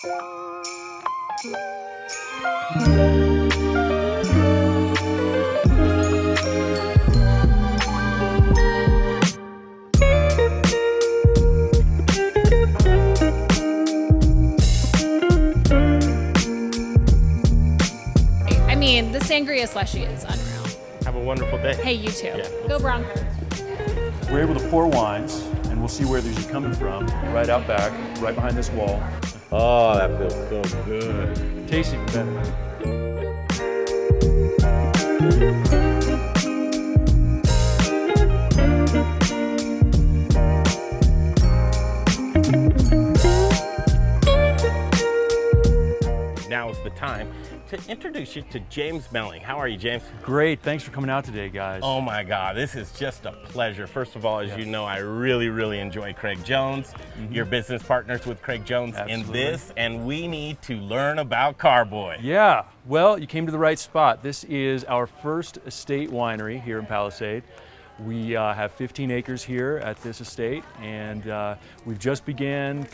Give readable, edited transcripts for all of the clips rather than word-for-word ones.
I mean, the sangria slushie is unreal. Have a wonderful day. Hey, you too. Yeah. Go Broncos. We're able to pour wines, and we'll see where these are coming from, right out back, right behind this wall. Oh, that feels so good. Tastes even better. Now is the time to introduce you to James Melling. How are you, James? Great, thanks for coming out today, guys. Oh my God, this is just a pleasure. First of all, as you know, I really enjoy Craig Jones. Your business partners with Craig Jones in this, and we need to learn about Carboy. Yeah, well, you came to the right spot. This is our first estate winery here in Palisade. We have 15 acres here at this estate, and we've just began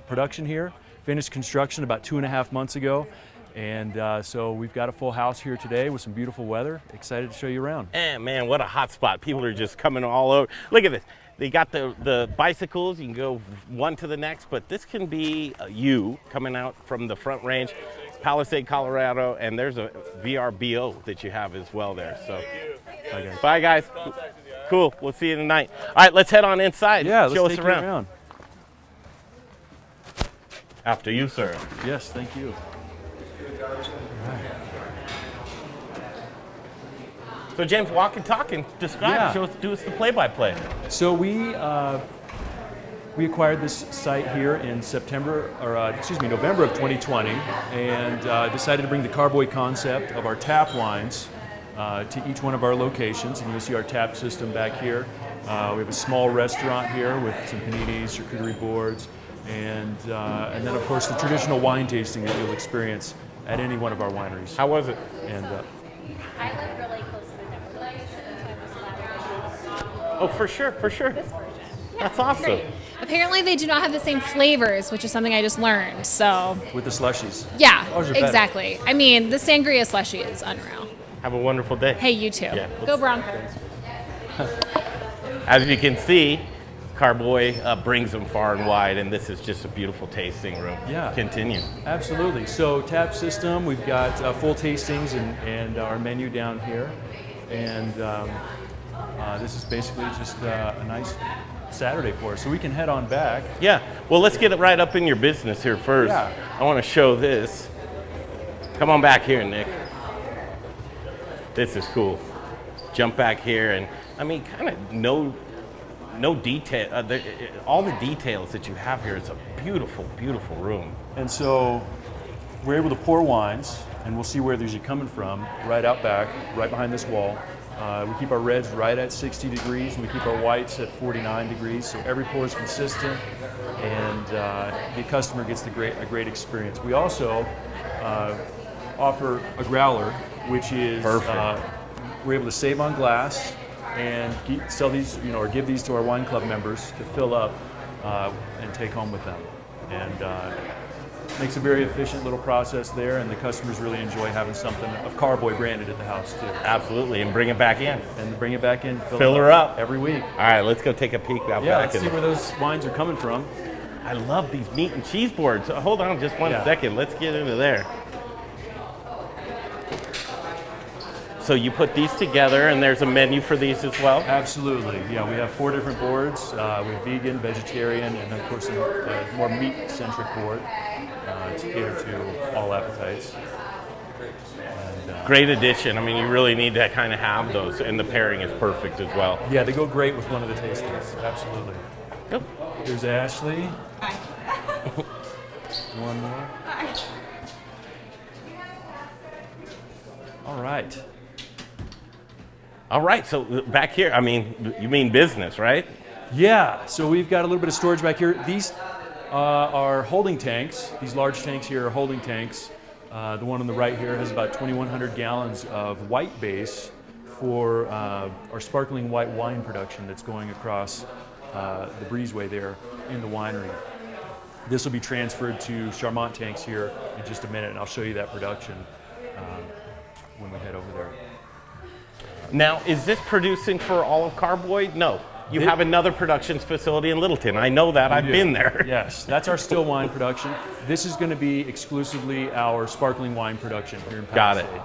production here. Finished construction about 2.5 months ago, and so we've got a full house here today with some beautiful weather. Excited to show you around. And man, what a hot spot. People are just coming all over. Look at this. They got the bicycles. You can go one to the next, but this can be you coming out from the Front Range, Palisade, Colorado, and there's a VRBO that you have as well there. So, bye guys. Cool. We'll see you tonight. All right, let's head on inside. Yeah, let's show us take you around. After you, sir. Yes, thank you. So James, walk and talk and describe. Yeah. Do us the play-by-play. So we acquired this site here in November of 2020, and decided to bring the Carboy concept of our tap wines to each one of our locations. And you'll see our tap system back here. We have a small restaurant here with some paninis, charcuterie boards, and then of course the traditional wine tasting that you'll experience at any one of our wineries. How was it? And I live really close to the Denver place, so I was glad. Oh, for sure. This version. That's awesome. Great. Apparently they do not have the same flavors, which is something I just learned, so. with the slushies. Yeah, Ours are better. exactly. I mean, the sangria slushie is unreal. Have a wonderful day. Hey, you too. Yeah, Go Broncos. As you can see, Carboy brings them far and wide, and this is just a beautiful tasting room. Yeah. Continue. Absolutely. So tap system, we've got full tastings and our menu down here. And this is basically just a nice Saturday for us. So we can head on back. Yeah. Well, let's get it right up in your business here first. Yeah. I want to show this. Come on back here, Nick. This is cool. Jump back here, and I mean, kind of no detail. All the details that you have here is a beautiful room. And so we're able to pour wines, and we'll see where these are coming from, right out back, right behind this wall. We keep our reds right at 60 degrees, and we keep our whites at 49 degrees, so every pour is consistent, and the customer gets a great experience. We also offer a growler, which is we're able to save on glass and sell these, or give these to our wine club members to fill up and take home with them. And makes a very efficient little process there, and the customers really enjoy having something of Carboy branded at the house too. Absolutely, and bring it back in. And bring it back in, Fill her up every week. All right, let's go take a peek out Yeah, back. let's see where those wines are coming from. I love these meat and cheese boards. Hold on just one second. Let's get into there. So you put these together, and there's a menu for these as well? Absolutely. Yeah, we have 4 different boards. We have vegan, vegetarian, and of course a more meat-centric board to cater to all appetites. And, Great addition. I mean, you really need to kind of have those, and the pairing is perfect as well. yeah, they go great with one of the tastings. Absolutely. Yep. Here's Ashley. Hi. One more. Hi. All right. All right, so back here, I mean, you mean business, right? Yeah, so we've got a little bit of storage back here. These are holding tanks. These large tanks here are holding tanks. The one on the right here has about 2,100 gallons of white base for our sparkling white wine production that's going across the breezeway there in the winery. This will be transferred to Charmant tanks here in just a minute, and I'll show you that production when we head over there. Now, is this producing for all of Carboy? No. You have another production facility in Littleton. I know that. I've been there. Yes, that's our still wine production. This is going to be exclusively our sparkling wine production here in Palisade. Got it.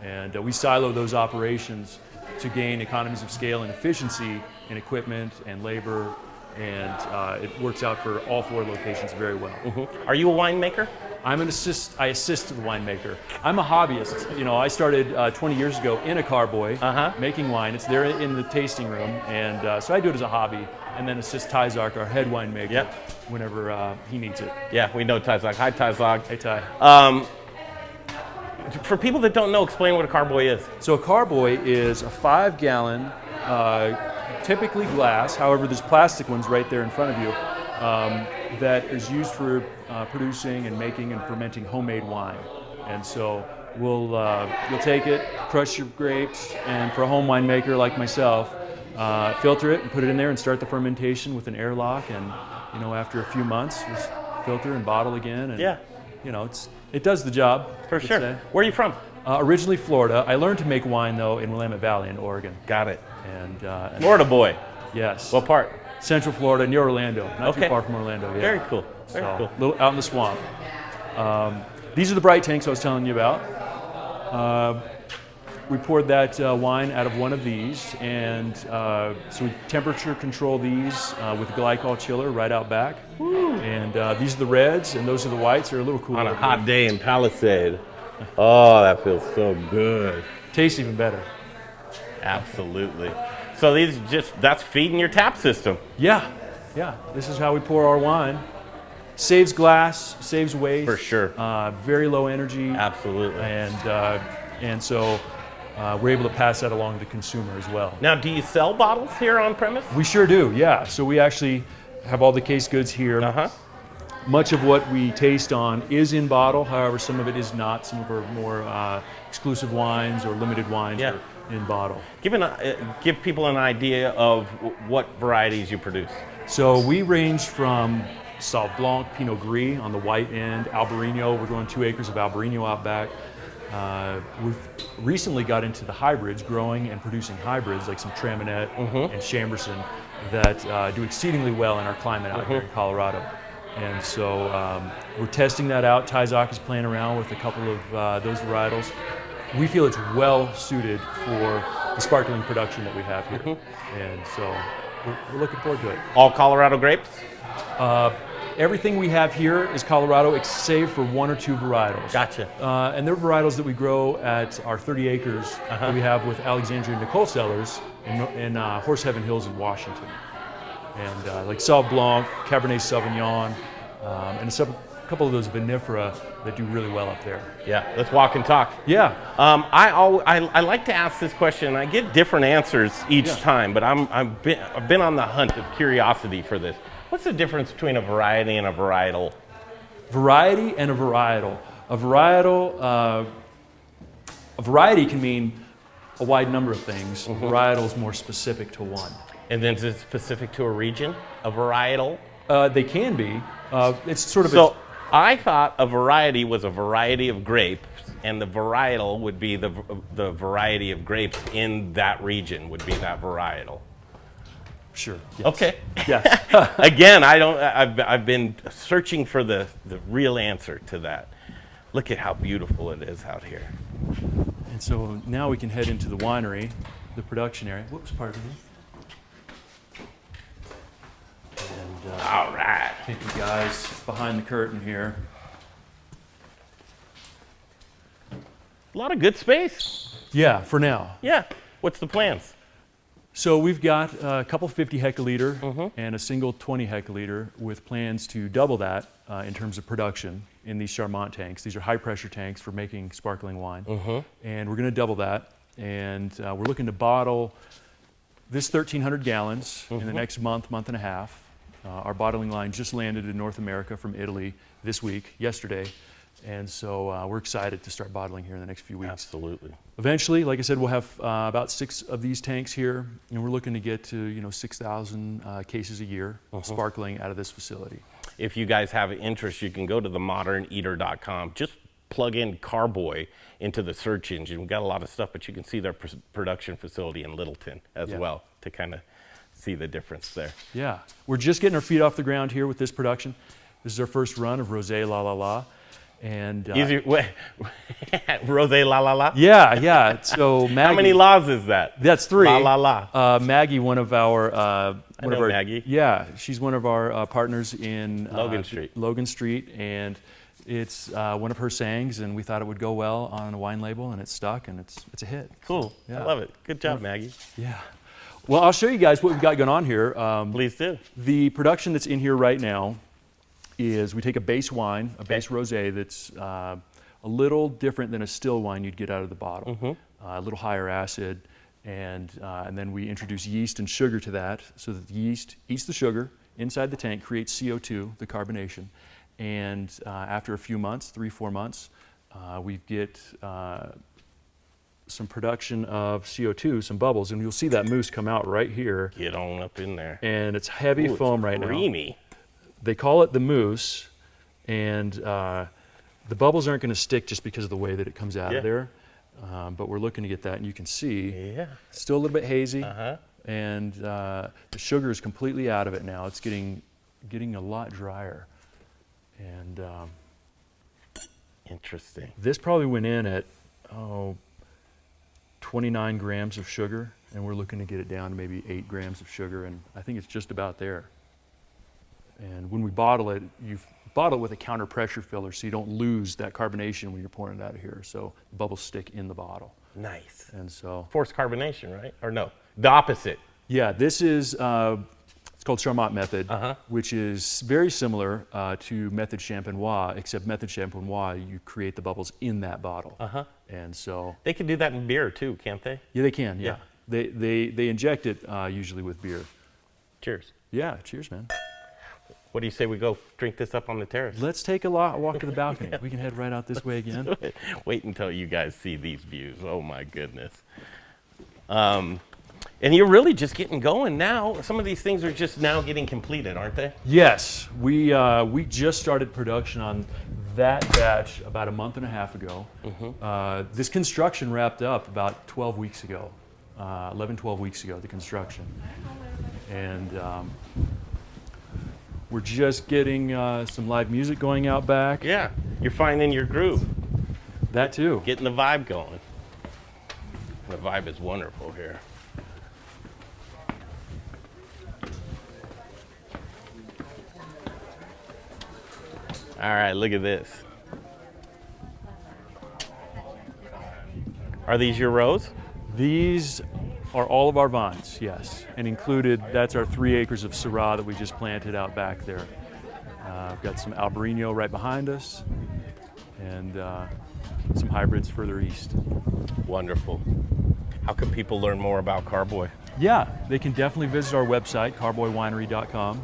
And we silo those operations to gain economies of scale and efficiency in equipment and labor, and it works out for all 4 locations very well. Mm-hmm. Are you a winemaker? I assist the winemaker. I'm a hobbyist. You know, I started 20 years ago in a Carboy making wine. It's there in the tasting room, and so I do it as a hobby, and then assist Tyzark, our head winemaker, whenever he needs it. Yeah, we know Tyzark. Hi, Tyzark. Hey, Ty. For people that don't know, explain what a Carboy is. So a Carboy is a 5-gallon, typically glass, however there's plastic ones right there in front of you, that is used for producing and making and fermenting homemade wine. And so you'll take it, crush your grapes, and for a home winemaker like myself, filter it and put it in there and start the fermentation with an airlock. And you know, after a few months, just filter and bottle again. And you know, it does the job. For sure. Where are you from? Originally Florida. I learned to make wine though in Willamette Valley in Oregon. Got it. And Florida boy. Yes. What part? Central Florida, near Orlando. Not too far from Orlando. Yeah. Very cool. Very cool. Little out in the swamp. These are the bright tanks I was telling you about. We poured that wine out of one of these, and so we temperature control these with a glycol chiller right out back. Woo. And these are the reds, and those are the whites. They're a little cooler. On a hot day in Palisade. Oh, that feels so good. Tastes even better. Absolutely. So that's feeding your tap system. Yeah. This is how we pour our wine. Saves glass, saves waste. For sure. Very low energy. Absolutely. And so we're able to pass that along to the consumer as well. Now, do you sell bottles here on premise? We sure do, yeah. So we actually have all the case goods here. Much of what we taste on is in bottle. However, some of it is not. Some of our more exclusive wines or limited wines are in bottle. Give people an idea of what varieties you produce. So we range from Sauv Blanc, Pinot Gris on the white end, Albarino. We're growing 2 acres of Albarino out back. We've recently got into the hybrids, growing and producing hybrids like some Traminette and Chamberson that do exceedingly well in our climate out here in Colorado. And so we're testing that out. Tyzark is playing around with a couple of those varietals. We feel it's well suited for the sparkling production that we have here. And so we're looking forward to it. All Colorado grapes? Everything we have here is Colorado, save for 1 or 2 varietals. Gotcha. And they're varietals that we grow at our 30 acres that we have with Alexandria Nicole Cellars in Horse Heaven Hills in Washington. And like Sauv Blanc, Cabernet Sauvignon, and a couple of those vinifera that do really well up there. Yeah, let's walk and talk. Yeah. I like to ask this question, and I get different answers each time, but I've been on the hunt of curiosity for this. What's the difference between a variety and a varietal? Variety and a varietal. A variety can mean a wide number of things. A varietal is more specific to one. And then is it specific to a region? A varietal? They can be. It's sort of so I thought a variety was a variety of grapes, and the varietal would be the variety of grapes in that region would be that varietal. Sure. Yes. Okay. Yes. Again, I've been searching for the real answer to that. Look at how beautiful it is out here. And so now we can head into the winery, the production area. Whoops, pardon me. And, all right. Take you guys behind the curtain here. A lot of good space. Yeah, for now. Yeah. What's the plans? So we've got a couple 50 hectoliter and a single 20 hectoliter with plans to double that in terms of production in these Charmant tanks. These are high pressure tanks for making sparkling wine. And we're going to double that. And we're looking to bottle this 1,300 gallons in the next month and a half. Our bottling line just landed in North America from Italy this week, yesterday. And so we're excited to start bottling here in the next few weeks. Absolutely. Eventually, like I said, we'll have about 6 of these tanks here, and we're looking to get to 6,000 cases a year sparkling out of this facility. if you guys have interest, you can go to themoderneater.com. Just plug in Carboy into the search engine. We've got a lot of stuff, but you can see their production facility in Littleton as well to kind of see the difference there. Yeah, we're just getting our feet off the ground here with this production. This is our first run of Rosé La La La. And Easy, Rosé La La La? Yeah. So Maggie, how many laws is that? That's 3. La La La. Maggie, one of our Maggie. Yeah, she's one of our partners in Logan Street, and it's one of her sayings, and we thought it would go well on a wine label, and it stuck, and it's a hit. Cool. Yeah. I love it. Good job, Maggie. Yeah. Well, I'll show you guys what we've got going on here. Please do. The production that's in here right now is we take a base wine, a base rosé that's a little different than a still wine you'd get out of the bottle, a little higher acid, and then we introduce yeast and sugar to that, so that the yeast eats the sugar inside the tank, creates CO2, the carbonation, and after a few months, 3-4 months, we get some production of CO2, some bubbles, and you'll see that mousse come out right here. Get on up in there. And it's heavy foam right now. Creamy. They call it the mousse, and the bubbles aren't going to stick just because of the way that it comes out of there. But we're looking to get that, and you can see still a little bit hazy, and the sugar is completely out of it now. It's getting a lot drier. And interesting. This probably went in at 29 grams of sugar, and we're looking to get it down to maybe 8 grams of sugar, and I think it's just about there. And when we bottle it, you bottle it with a counter pressure filler so you don't lose that carbonation when you're pouring it out of here, so the bubbles stick in the bottle. Nice. And so forced carbonation, right? Or no, the opposite. Yeah, this is it's called Charmat method, which is very similar to method champenois, except method champenois, you create the bubbles in that bottle. And so they can do that in beer too, can't they? Yeah, they can. Yeah, they inject it usually with beer. Cheers. Yeah, cheers, man. What do you say we go drink this up on the terrace? Let's take a walk to the balcony. We can head right out this way again. Wait until you guys see these views. Oh my goodness. And you're really just getting going now. Some of these things are just now getting completed, aren't they? Yes, we just started production on that batch about a month and a half ago. This construction wrapped up about 12 weeks ago, 11, 12 weeks ago, the construction. And we're just getting some live music going out back. Yeah, you're finding your groove. That too. Getting the vibe going. The vibe is wonderful here. All right, look at this. Are these your rows? These are all of our vines, yes. And included, that's our 3 acres of Syrah that we just planted out back there. We've got some Albarino right behind us, and some hybrids further east. Wonderful. How can people learn more about Carboy? Yeah, they can definitely visit our website, carboywinery.com.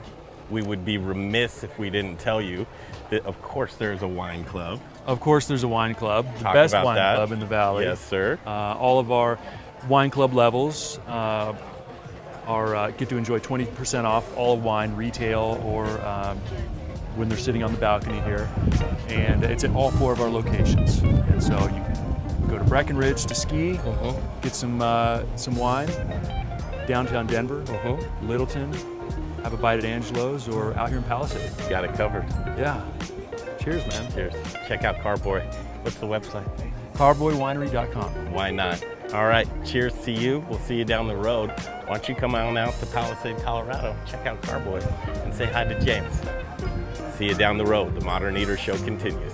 We would be remiss if we didn't tell you that, of course, there's a wine club. Of course, there's a wine club, the Talk best about wine that. club in the valley. Yes, sir. All of our wine club levels get to enjoy 20% off all wine, retail, or when they're sitting on the balcony here. And it's at all 4 of our locations. And so you can go to Breckenridge to ski, get some wine, downtown Denver, Littleton, have a bite at Angelo's, or out here in Palisade. Got it covered. Yeah. Cheers, man. Cheers. Check out Carboy. What's the website? Carboywinery.com. Why not? All right. Cheers to you. We'll see you down the road. Why don't you come on out to Palisade, Colorado, check out Carboy, and say hi to James. See you down the road. The Modern Eater Show continues.